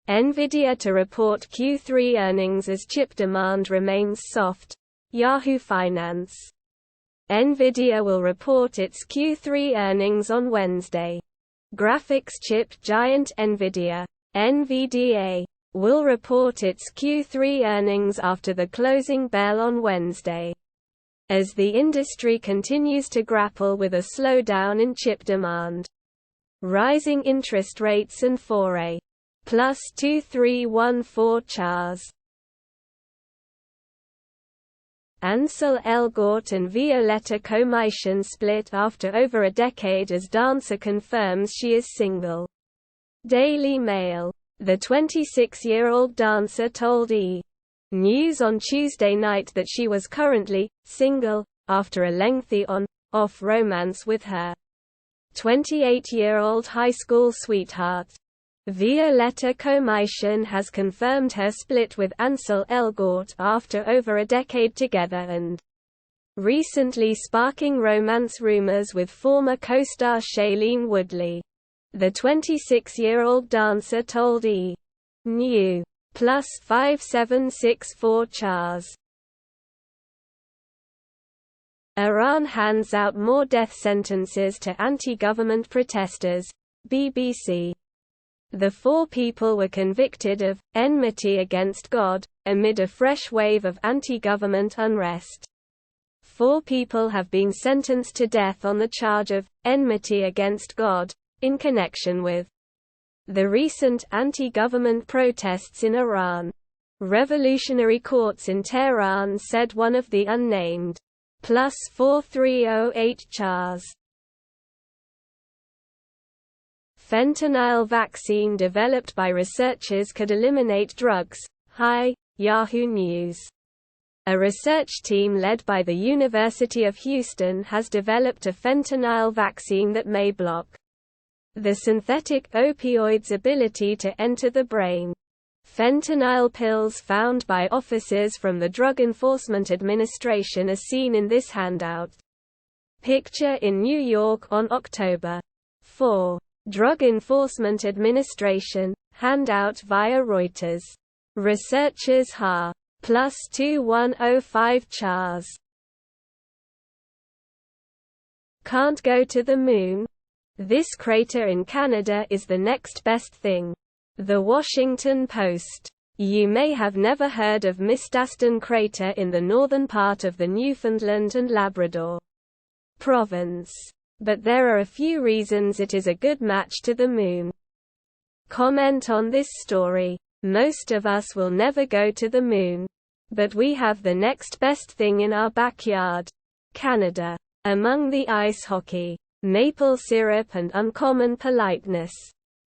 Nvidia to report Q3 earnings as chip demand remains soft. Yahoo Finance. Nvidia will report its Q3 earnings on Wednesday. Graphics chip giant Nvidia, NVDA, will report its Q3 earnings after the closing bell on Wednesday. As the industry continues to grapple with a slowdown in chip demand, rising interest rates and for a +2314 CHARS. Ansel Elgort and Violetta Komyshian split after over a decade as dancer confirms she is single. Daily Mail. The 26-year-old dancer told E! News on Tuesday night that she was currently single, after a lengthy on-off romance with her 28-year-old high school sweetheart. Violetta Komyshian has confirmed her split with Ansel Elgort after over a decade together and recently sparking romance rumors with former co-star Shailene Woodley. The 26-year-old dancer told E! New. +5764 CHARS. Iran hands out more death sentences to anti-government protesters. BBC. The 4 people were convicted of enmity against God, amid a fresh wave of anti-government unrest. 4 people have been sentenced to death on the charge of enmity against God, in connection with the recent anti-government protests in Iran. Revolutionary courts in Tehran said one of the unnamed +4308 CHARS. Fentanyl vaccine developed by researchers could eliminate drugs. Hi, Yahoo News. A research team led by the University of Houston has developed a fentanyl vaccine that may block the synthetic opioid's ability to enter the brain. Fentanyl pills found by officers from the Drug Enforcement Administration are seen in this handout. Picture in New York on October 4. Drug Enforcement Administration, handout via Reuters. Researchers Ha. +2105 CHARS. Can't go to the moon? This crater in Canada is the next best thing. The Washington Post. You may have never heard of Mistaston Crater in the northern part of the Newfoundland and Labrador province. But there are a few reasons it is a good match to the moon. Comment on this story. Most of us will never go to the moon. But we have the next best thing in our backyard. Canada. Among the ice hockey, maple syrup and uncommon politeness,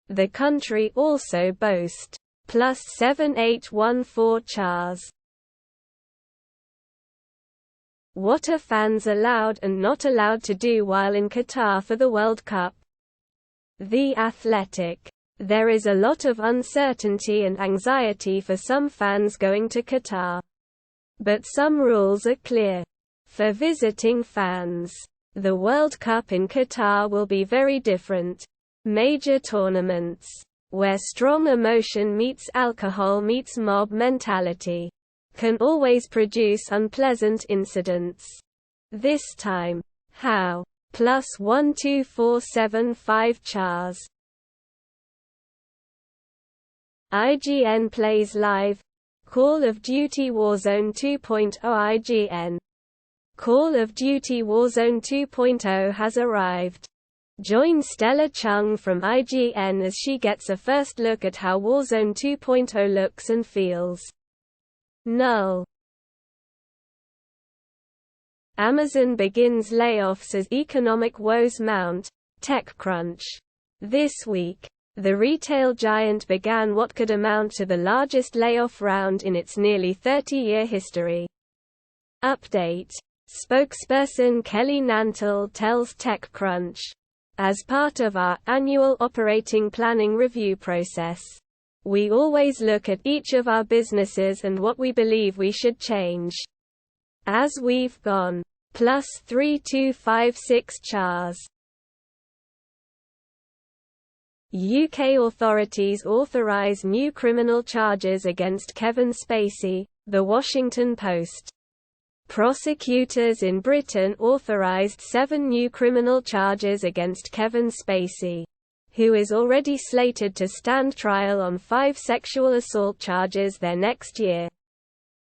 the country also boasts +7814 CHARS. What are fans allowed and not allowed to do while in Qatar for the World Cup? The Athletic. There is a lot of uncertainty and anxiety for some fans going to Qatar. But some rules are clear. For visiting fans, the World Cup in Qatar will be very different. Major tournaments, where strong emotion meets alcohol meets mob mentality, can always produce unpleasant incidents. This time, how? +12475 CHARS. IGN plays live. Call of Duty Warzone 2.0. IGN. Call of Duty Warzone 2.0 has arrived. Join Stella Chung from IGN as she gets a first look at how Warzone 2.0 looks and feels. Null. Amazon begins layoffs as economic woes mount. TechCrunch. This week, the retail giant began what could amount to the largest layoff round in its nearly 30-year history. Update. Spokesperson Kelly Nantle tells TechCrunch, as part of our annual operating planning review process, we always look at each of our businesses and what we believe we should change. As we've gone +3256 CHARS. UK authorities authorize new criminal charges against Kevin Spacey, The Washington Post. Prosecutors in Britain authorized 7 new criminal charges against Kevin Spacey, who is already slated to stand trial on 5 sexual assault charges there next year.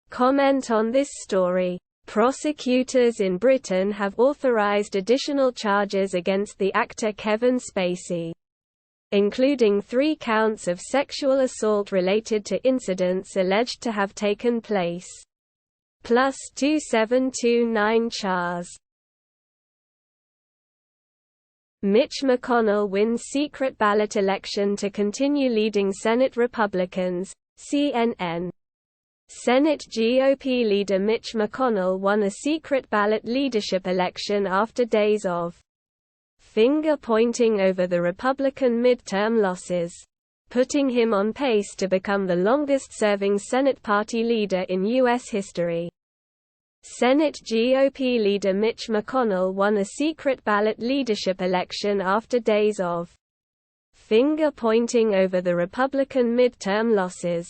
Comment on this story. Prosecutors in Britain have authorized additional charges against the actor Kevin Spacey, including 3 counts of sexual assault related to incidents alleged to have taken place, plus 2729 charges. Mitch McConnell wins secret ballot election to continue leading Senate Republicans, CNN. Senate GOP leader Mitch McConnell won a secret ballot leadership election after days of finger-pointing over the Republican midterm losses, putting him on pace to become the longest-serving Senate party leader in U.S. history. Senate GOP leader Mitch McConnell won a secret ballot leadership election after days of finger-pointing over the Republican midterm losses,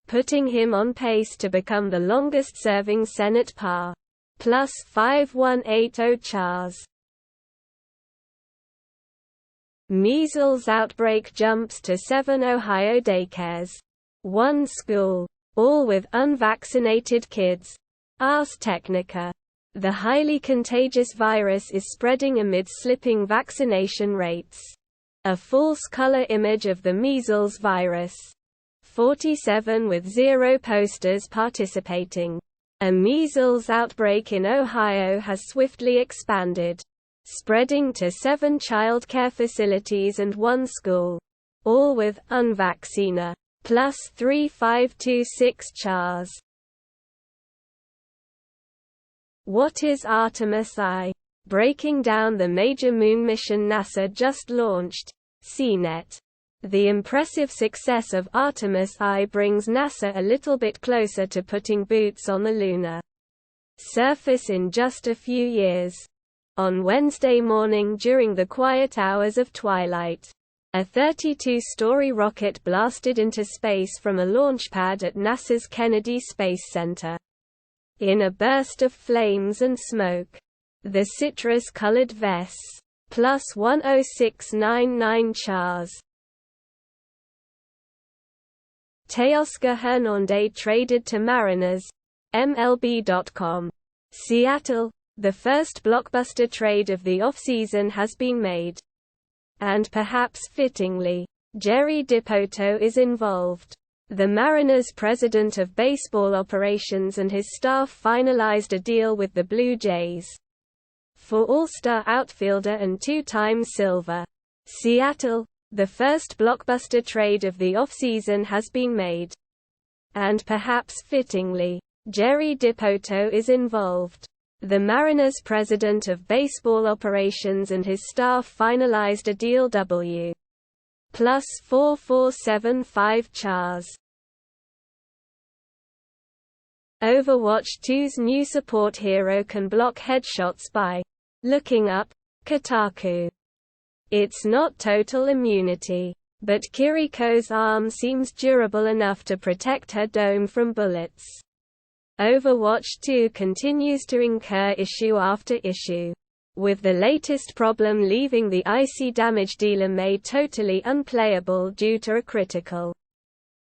putting him on pace to become the longest-serving Senate PAR. Plus 5180 charges. Measles outbreak jumps to 7 Ohio daycares. 1 school. All with unvaccinated kids. Ars Technica. The highly contagious virus is spreading amid slipping vaccination rates. A false color image of the measles virus. 47 with 0 posters participating. A measles outbreak in Ohio has swiftly expanded, spreading to 7 child care facilities and 1 school, all with unvaccinated. Plus 3526 charges. What is Artemis I? Breaking down the major moon mission NASA just launched. CNET. The impressive success of Artemis I brings NASA a little bit closer to putting boots on the lunar surface in just a few years. On Wednesday morning during the quiet hours of twilight, a 32-story rocket blasted into space from a launch pad at NASA's Kennedy Space Center. In a burst of flames and smoke, the citrus-colored vests, plus 10699 charges. Teoscar Hernandez traded to Mariners. MLB.com. Seattle. The first blockbuster trade of the offseason has been made. And perhaps fittingly, Jerry Dipoto is involved. The Mariners' president of baseball operations and his staff finalized a deal with the Blue Jays for All-Star outfielder and 2-time Silver. Seattle. The first blockbuster trade of the offseason has been made. And perhaps fittingly, Jerry Dipoto is involved. The Mariners' president of baseball operations and his staff finalized a deal W. Plus 4475 charges. Overwatch 2's new support hero can block headshots by looking up. Kotaku. It's not total immunity, but Kiriko's arm seems durable enough to protect her dome from bullets. Overwatch 2 continues to incur issue after issue, with the latest problem leaving the icy damage dealer Mei totally unplayable due to a critical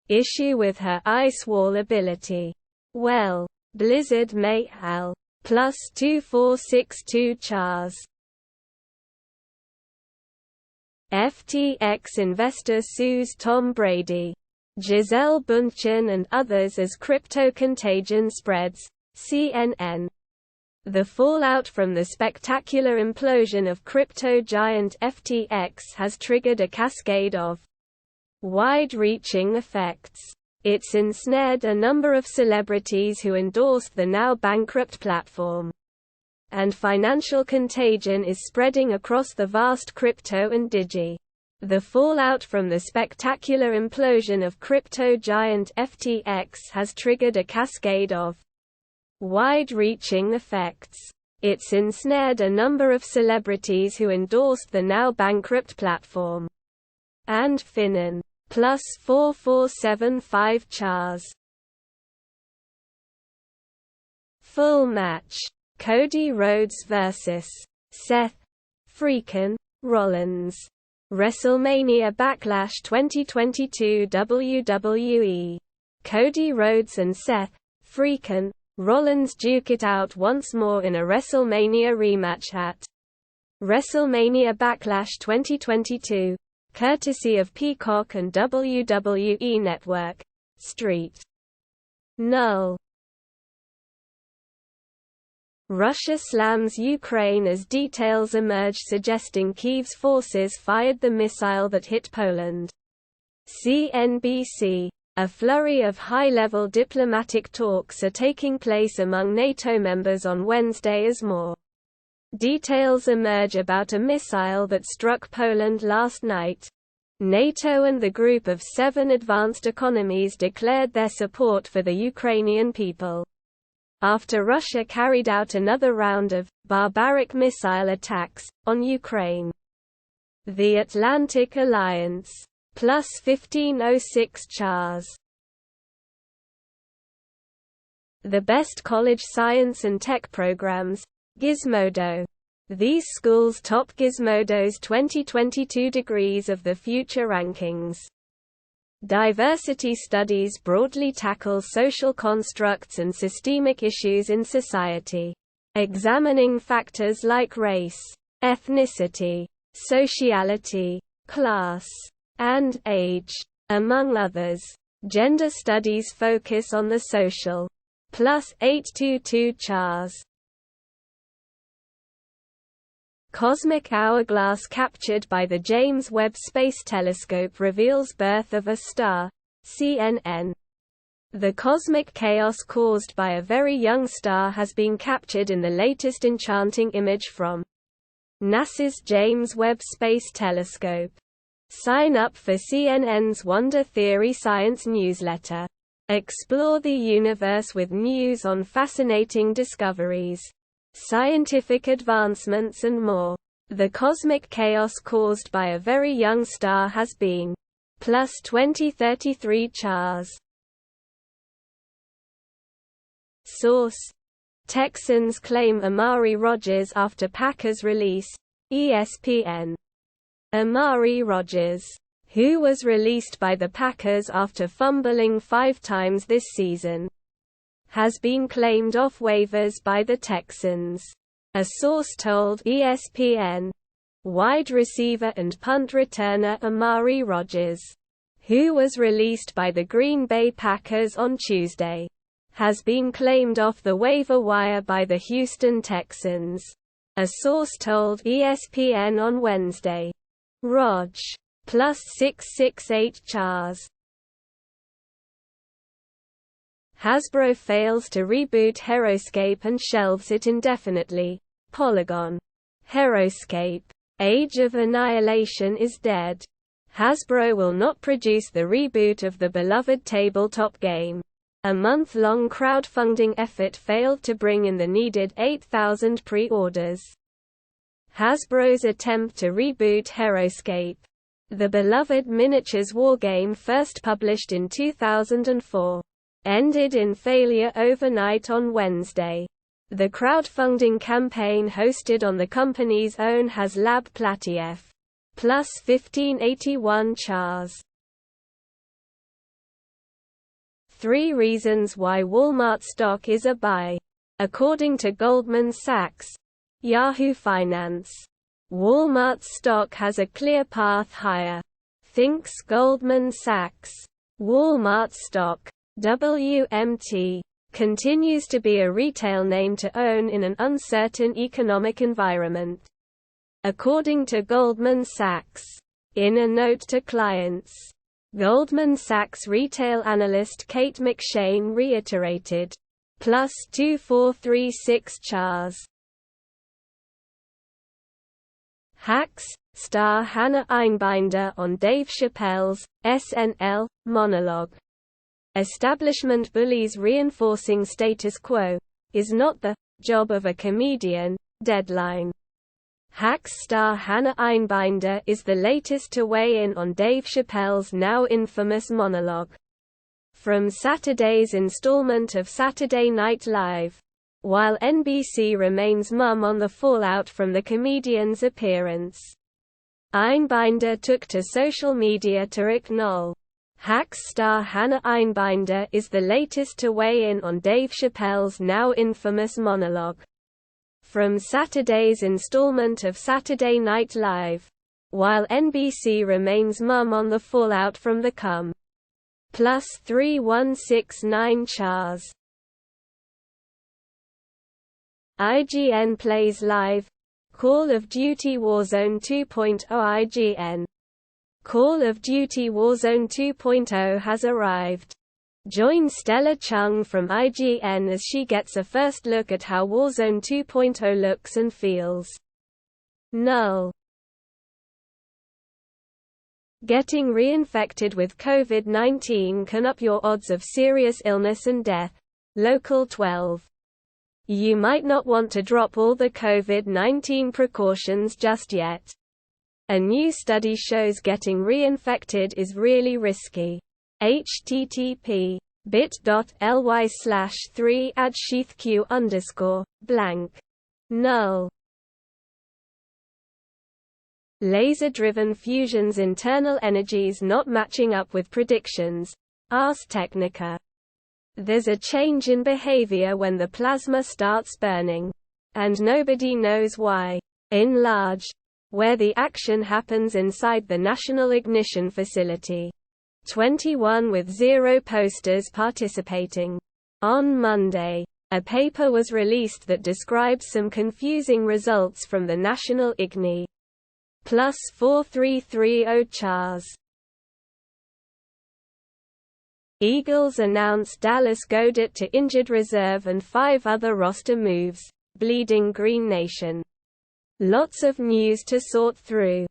issue with her ice wall ability. Well, Blizzard Mei Al. Plus 2462 charges. FTX investor sues Tom Brady, Gisele Bündchen and others as crypto contagion spreads. CNN. The fallout from the spectacular implosion of crypto giant FTX has triggered a cascade of wide-reaching effects. It's ensnared a number of celebrities who endorsed the now bankrupt platform. And financial contagion is spreading across the vast crypto and digi. The fallout from the spectacular implosion of crypto giant FTX has triggered a cascade of wide-reaching effects. It's ensnared a number of celebrities who endorsed the now bankrupt platform. and Finnan +4475 Chars. Full match: Cody Rhodes vs. Seth Freakin' Rollins. WrestleMania Backlash 2022 WWE. Cody Rhodes and Seth Freakin' Rollins duke it out once more in a WrestleMania rematch at WrestleMania Backlash 2022, courtesy of Peacock and WWE Network. Street. Null. Russia slams Ukraine as details emerge suggesting Kyiv's forces fired the missile that hit Poland. CNBC. A flurry of high-level diplomatic talks are taking place among NATO members on Wednesday as more details emerge about a missile that struck Poland last night. NATO and the Group of 7 advanced economies declared their support for the Ukrainian people after Russia carried out another round of barbaric missile attacks on Ukraine. The Atlantic Alliance +1506 Chars. The best college science and tech programs. Gizmodo. These schools top Gizmodo's 2022 Degrees of the Future rankings. Diversity studies broadly tackle social constructs and systemic issues in society, examining factors like race, ethnicity, sociality, class, and age, among others. Gender studies focus on the social. +822 Chars. Cosmic hourglass captured by the James Webb Space Telescope reveals birth of a star. CNN. The cosmic chaos caused by a very young star has been captured in the latest enchanting image from NASA's James Webb Space Telescope. Sign up for CNN's Wonder Theory Science newsletter. Explore the universe with news on fascinating discoveries, scientific advancements and more. The cosmic chaos caused by a very young star has been +2033 Chars. Source: Texans claim Amari Rodgers after Packers release. ESPN. Amari Rodgers, who was released by the Packers after fumbling 5 times this season, has been claimed off waivers by the Texans. A source told ESPN. Wide receiver and punt returner Amari Rodgers, who was released by the Green Bay Packers on Tuesday, has been claimed off the waiver wire by the Houston Texans. A source told ESPN on Wednesday. Rog. +668 Chars. Hasbro fails to reboot Heroscape and shelves it indefinitely. Polygon. Heroscape. Age of Annihilation is dead. Hasbro will not produce the reboot of the beloved tabletop game. A month-long crowdfunding effort failed to bring in the needed 8,000 pre-orders. Hasbro's attempt to reboot Heroscape, the beloved miniatures wargame first published in 2004, ended in failure overnight on Wednesday. The crowdfunding campaign hosted on the company's own HasLab Platyef +1581 Chars. 3 reasons why Walmart stock is a buy. According to Goldman Sachs, Yahoo Finance, Walmart's stock has a clear path higher. Thinks Goldman Sachs. Walmart stock, WMT, continues to be a retail name to own in an uncertain economic environment. According to Goldman Sachs. In a note to clients, Goldman Sachs retail analyst Kate McShane reiterated, +2436 Chars. Hacks, star Hannah Einbinder on Dave Chappelle's SNL monologue. Establishment bullies reinforcing status quo is not the job of a comedian. Deadline. Hacks star Hannah Einbinder is the latest to weigh in on Dave Chappelle's now infamous monologue. From Saturday's installment of Saturday Night Live. While NBC remains mum on the fallout from the comedian's appearance, Einbinder took to social media to acknowledge. Hacks star Hannah Einbinder is the latest to weigh in on Dave Chappelle's now infamous monologue. From Saturday's installment of Saturday Night Live. While NBC remains mum on the fallout from the +3169 Chars. IGN plays live. Call of Duty Warzone 2.0. IGN. Call of Duty Warzone 2.0 has arrived. Join Stella Chung from IGN as she gets a first look at how Warzone 2.0 looks and feels. Null. Getting reinfected with COVID-19 can up your odds of serious illness and death. Local 12. You might not want to drop all the COVID-19 precautions just yet. A new study shows getting reinfected is really risky. http://3@sheathq_blank. Null. Laser-driven fusion's internal energies not matching up with predictions. Ars Technica. There's a change in behavior when the plasma starts burning. And nobody knows why. In large. Where the action happens inside the National Ignition Facility. 21 with 0 posters participating. On Monday, a paper was released that describes some confusing results from the National Igni. +4330 Chars. Eagles announce Dallas Goedert to injured reserve and 5 other roster moves. Bleeding Green Nation. Lots of news to sort through.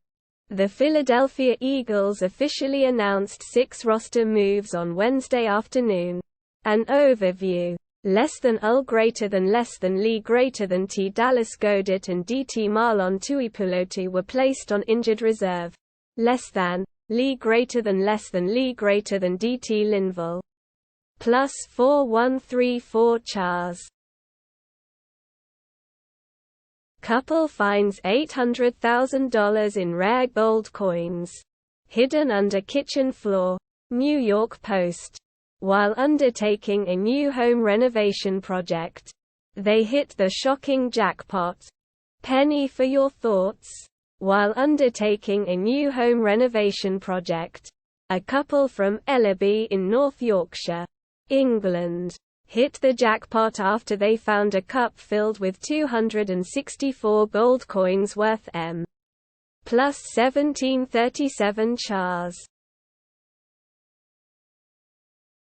The Philadelphia Eagles officially announced 6 roster moves on Wednesday afternoon. An overview. Less than UL greater than Lee greater than T. Dallas Goedert and DT Marlon Tuipulotu were placed on injured reserve. Less than Lee greater than Lee greater than DT Linville. +4134 Chars. Couple finds $800,000 in rare gold coins. Hidden under kitchen floor. New York Post. While undertaking a new home renovation project, they hit the shocking jackpot. Penny for your thoughts. While undertaking a new home renovation project, a couple from Ellaby in North Yorkshire, England, hit the jackpot after they found a cup filled with 264 gold coins worth +1737 Chars.